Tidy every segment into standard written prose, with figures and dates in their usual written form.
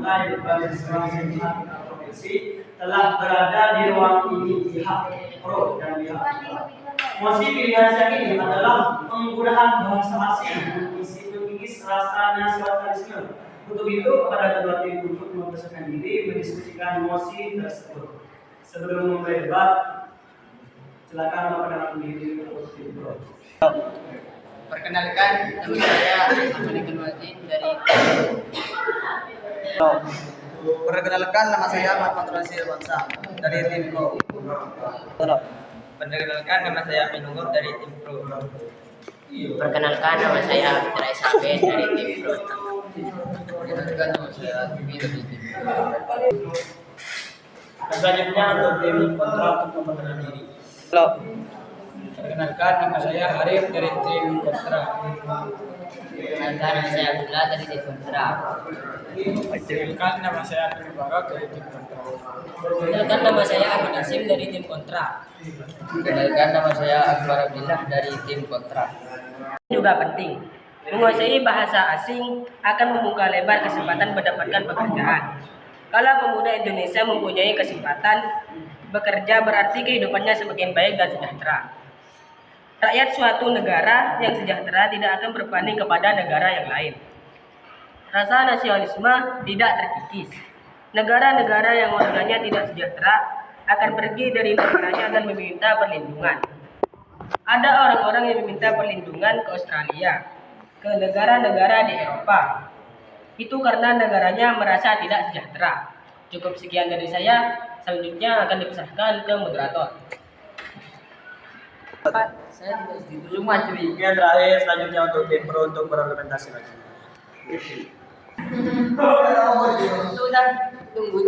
anggota yang berbasis provinsi telah berada di ruang ini pihak pro dan pihak kontra. Mosi pilihan siang ini adalah penggunaan bahasa asing untuk mengikis rasa nasionalisme. Untuk itu, kepada kedua tim untuk mempersiapkan diri mendiskusikan mosi tersebut. Sebelum memulai debat, silakan memperkenalkan diri untuk tim pro. Perkenalkan, nama saya Ahmad Wazin dari. Perkenalkan, nama saya Ahmad Rasil Bansa dari tim Pro. Perkenalkan, nama saya Minunggur dari tim Pro. Perkenalkan, nama saya Fitra Isabe dari tim Pro. Perkenalkan, nama saya Bibi dari tim Pro. Selanjutnya untuk tim kontra untuk memperkenalkan diri. Perkenalkan, nama saya Arif dari tim kontra. Perkenalkan, nama saya Abdullah dari tim kontra. Perkenalkan, nama saya Abdul Barak dari tim kontra. Perkenalkan, nama saya Ahmad Asim dari tim kontra. Perkenalkan, nama saya Akbar Abdillah dari tim kontra. Juga penting. Menguasai bahasa asing akan membuka lebar kesempatan mendapatkan pekerjaan. Kalau pemuda Indonesia mempunyai kesempatan bekerja, berarti kehidupannya semakin baik dan sejahtera. Rakyat suatu negara yang sejahtera tidak akan berbanding kepada negara yang lain. Rasa nasionalisme tidak terkikis. Negara-negara yang warganya tidak sejahtera akan pergi dari negaranya dan meminta perlindungan. Ada orang-orang yang meminta perlindungan ke Australia, ke negara-negara di Eropa. Itu karena negaranya merasa tidak sejahtera. Cukup sekian dari saya. Selanjutnya akan dipersilahkan ke moderator. Saya tidak setuju semua cuy. Yang terakhir selanjutnya untuk tim pro untuk berargumentasi lagi. Tunggu.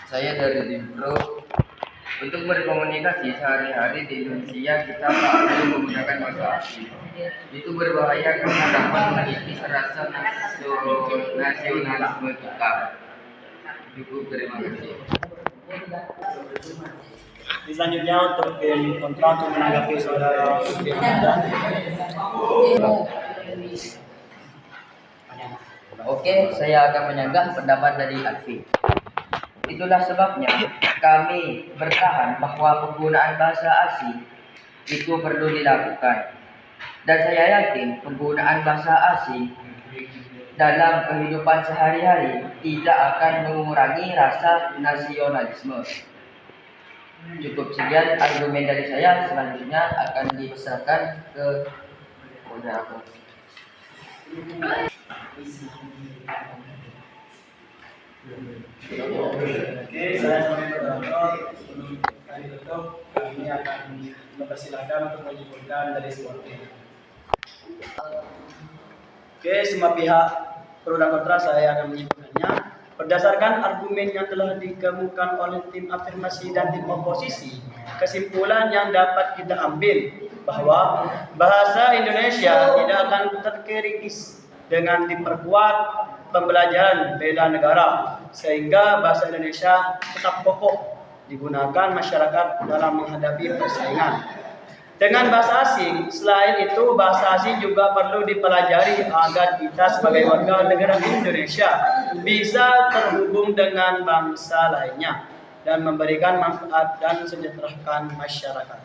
Saya dari tim Pro. Untuk berkomunikasi sehari-hari di Indonesia kita tak perlu menggunakan bahasa asing. Itu berbahaya karena dapat mengikis rasa nasionalisme kita. Cukup, terima kasih. Selanjutnya untuk tim kontra untuk menanggapi saudara Firman. Oke, saya akan menyanggah pendapat dari Alfi. Itulah sebabnya kami bertahan bahwa penggunaan bahasa asing itu perlu dilakukan. Dan saya yakin penggunaan bahasa asing dalam kehidupan sehari-hari tidak akan mengurangi rasa nasionalisme. Cukup sekian argumen dari saya. Selanjutnya akan dipersilakan ke moderator. Oke, saya sebagai moderator sebelum kami tutup, kami akan mempersilahkan untuk menyimpulkan dari sebuah tim. Oke, semua pihak pro dan kontra saya akan menyimpulkannya. Berdasarkan argumen yang telah dikemukakan oleh tim afirmasi dan tim oposisi, kesimpulan yang dapat kita ambil bahwa bahasa Indonesia tidak akan terkikis dengan diperkuat pembelajaran bela negara, sehingga bahasa Indonesia tetap kokoh digunakan masyarakat dalam menghadapi persaingan. Dengan bahasa asing, selain itu bahasa asing juga perlu dipelajari agar kita sebagai warga negara Indonesia bisa terhubung dengan bangsa lainnya dan memberikan manfaat dan sejahterakan masyarakat.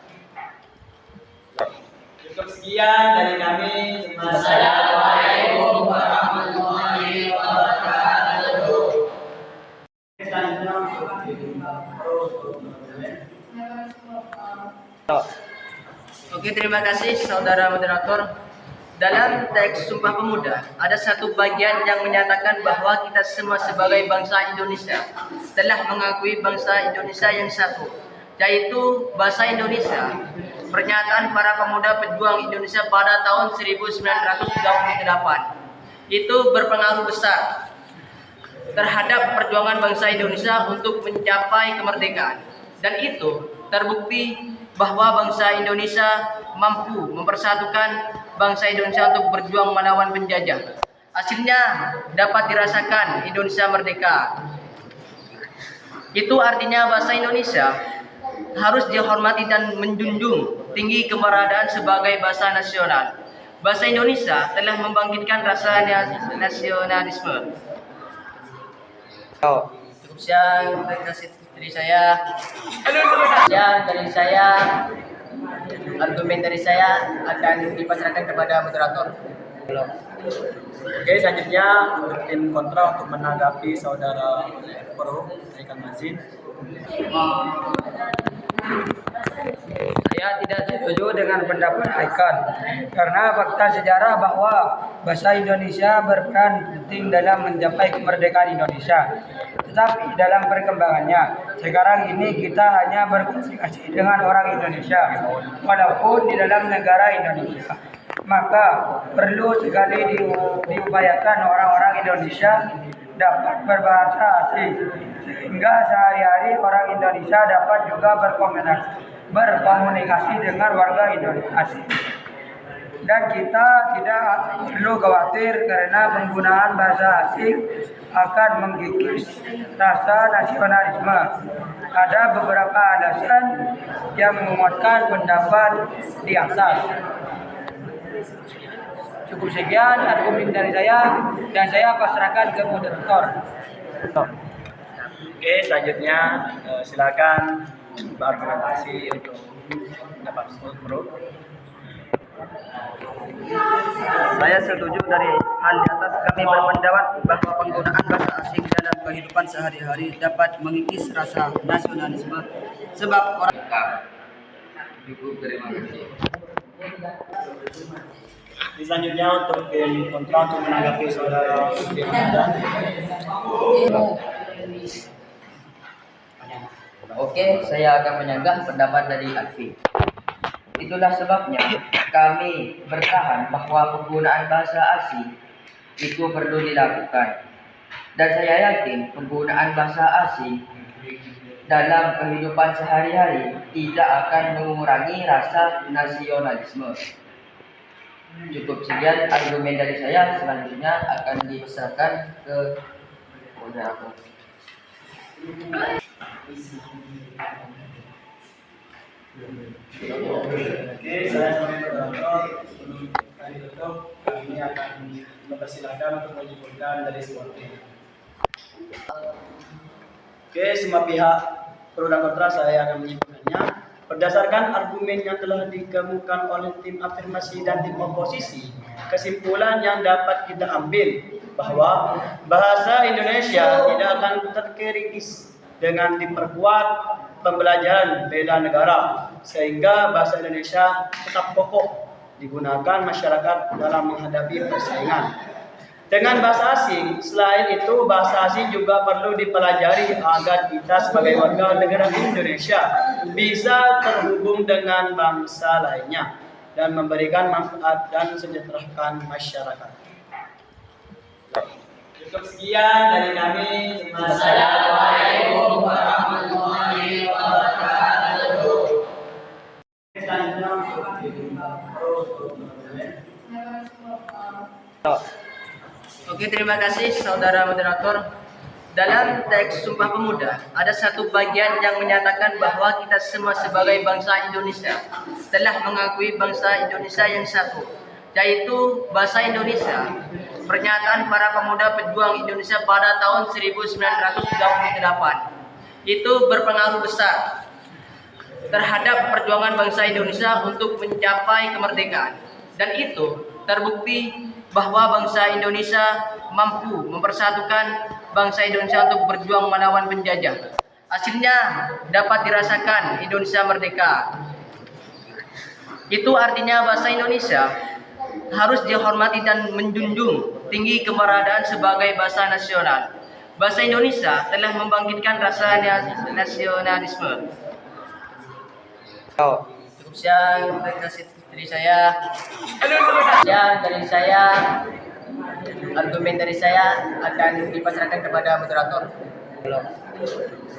Cukup sekian dari kami. Wassalamualaikum warahmatullahi wabarakatuh. Oke, terima kasih saudara moderator. Dalam teks Sumpah Pemuda, ada satu bagian yang menyatakan bahwa kita semua sebagai bangsa Indonesia telah mengakui bangsa Indonesia yang satu, yaitu bahasa Indonesia. Pernyataan para pemuda pejuang Indonesia pada tahun 1928 itu berpengaruh besar terhadap perjuangan bangsa Indonesia untuk mencapai kemerdekaan, dan itu terbukti bahwa bangsa Indonesia mampu mempersatukan bangsa Indonesia untuk berjuang melawan penjajah. Hasilnya dapat dirasakan Indonesia merdeka. Itu artinya bahasa Indonesia harus dihormati dan menjunjung tinggi keberadaan sebagai bahasa nasional. bahasa Indonesia telah membangkitkan rasa nasionalisme. Cukup sekian dari saya. Argumen dari saya akan dipasrahkan kepada moderator. Oke, selanjutnya untuk tim kontra untuk menanggapi saudara Pro Ikan Mazin. Saya tidak setuju dengan pendapat Haikal karena fakta sejarah bahwa bahasa Indonesia berperan penting dalam mencapai kemerdekaan Indonesia. Tetapi dalam perkembangannya, sekarang ini kita hanya berkomunikasi dengan orang Indonesia, walaupun di dalam negara Indonesia. Maka perlu sekali diupayakan orang-orang Indonesia dapat berbahasa asing, sehingga sehari-hari orang Indonesia dapat juga berkomunikasi dengan warga Indonesia asing. Dan kita tidak perlu khawatir karena penggunaan bahasa asing akan menggigit rasa nasionalisme. Ada beberapa alasan yang menguatkan pendapat di atas. Cukup sekian argumen dari saya dan saya pasrahkan ke moderator. Oke, selanjutnya silakan berargumentasi untuk pendapat Pro. Saya setuju dari hal di atas. Kami berpendapat bahwa penggunaan bahasa asing dalam kehidupan sehari-hari dapat mengikis rasa nasionalisme sebab orang Cukup, terima kasih. Selanjutnya untuk tim kontra untuk menanggapi saudara Firman. Oke, saya akan menyanggah pendapat dari Alfi. Itulah sebabnya kami bertahan bahwa penggunaan bahasa asing itu perlu dilakukan. Dan saya yakin penggunaan bahasa asing dalam kehidupan sehari-hari tidak akan mengurangi rasa nasionalisme. Cukup sekian argumen dari saya, selanjutnya akan dipesankan ke moderator. Oke, saya sebagai moderator sebelum kami tutup, kami akan mempersilahkan untuk menyimpulkan dari semua tim. Oke, semua pihak pro dan kontra saya akan menyimpulkannya. Berdasarkan argumen yang telah dikemukakan oleh tim afirmasi dan tim oposisi, kesimpulan yang dapat kita ambil bahwa bahasa Indonesia tidak akan terkikis dengan diperkuat pembelajaran bela negara, sehingga bahasa Indonesia tetap kokoh digunakan masyarakat dalam menghadapi persaingan. Dengan bahasa asing, selain itu bahasa asing juga perlu dipelajari agar kita sebagai warga negara Indonesia bisa terhubung dengan bangsa lainnya dan memberikan manfaat dan sejahterakan masyarakat. Cukup sekian dari kami. Wassalamualaikum warahmatullahi wabarakatuh. Oke, terima kasih saudara moderator. Dalam teks Sumpah Pemuda, ada satu bagian yang menyatakan bahwa kita semua sebagai bangsa Indonesia telah mengakui bangsa Indonesia yang satu, yaitu bahasa Indonesia. Pernyataan para pemuda pejuang Indonesia pada tahun 1928 itu berpengaruh besar terhadap perjuangan bangsa Indonesia untuk mencapai kemerdekaan, dan itu terbukti bahwa bangsa Indonesia mampu mempersatukan bangsa Indonesia untuk berjuang melawan penjajah. Hasilnya dapat dirasakan Indonesia merdeka. Itu artinya bahasa Indonesia harus dihormati dan menjunjung tinggi keberadaan sebagai bahasa nasional. Bahasa Indonesia telah membangkitkan rasa nasionalisme. Cukup sekian dari saya. Argumen dari saya akan dipasrahkan kepada moderator.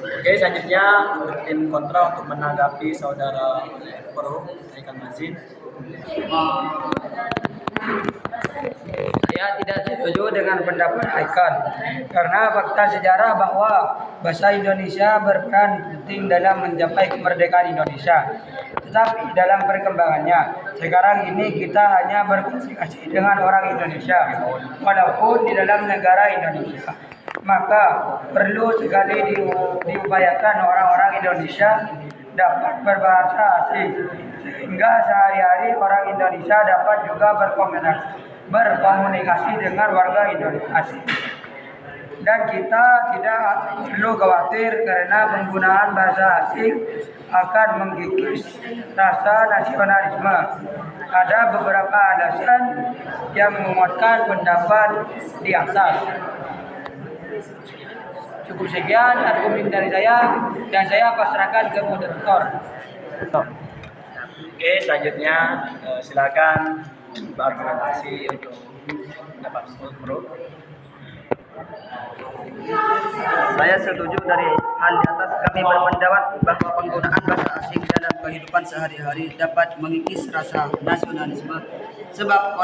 Oke, selanjutnya untuk tim kontra untuk menanggapi saudara Pro Ikan Mazin. Saya tidak setuju dengan pendapat Haikal karena fakta sejarah bahwa bahasa Indonesia berperan penting dalam mencapai kemerdekaan Indonesia. Tetapi dalam perkembangannya, sekarang ini kita hanya berkomunikasi dengan orang Indonesia, walaupun di dalam negara Indonesia. Maka perlu sekali diupayakan orang-orang Indonesia dapat berbahasa asing, sehingga sehari-hari orang Indonesia dapat juga berkomunikasi dengan warga Indonesia asing. Dan kita tidak perlu khawatir karena penggunaan bahasa asing akan mengikis rasa nasionalisme. Ada beberapa alasan yang menguatkan pendapat di atas. Cukup sekian argumen dari saya dan saya pasrahkan ke moderator. Oke, selanjutnya silakan berargumentasi untuk dapat bro. Saya setuju dari hal di atas. Kami berpendapat bahwa penggunaan bahasa asing dalam kehidupan sehari-hari dapat mengikis rasa nasionalisme sebab orang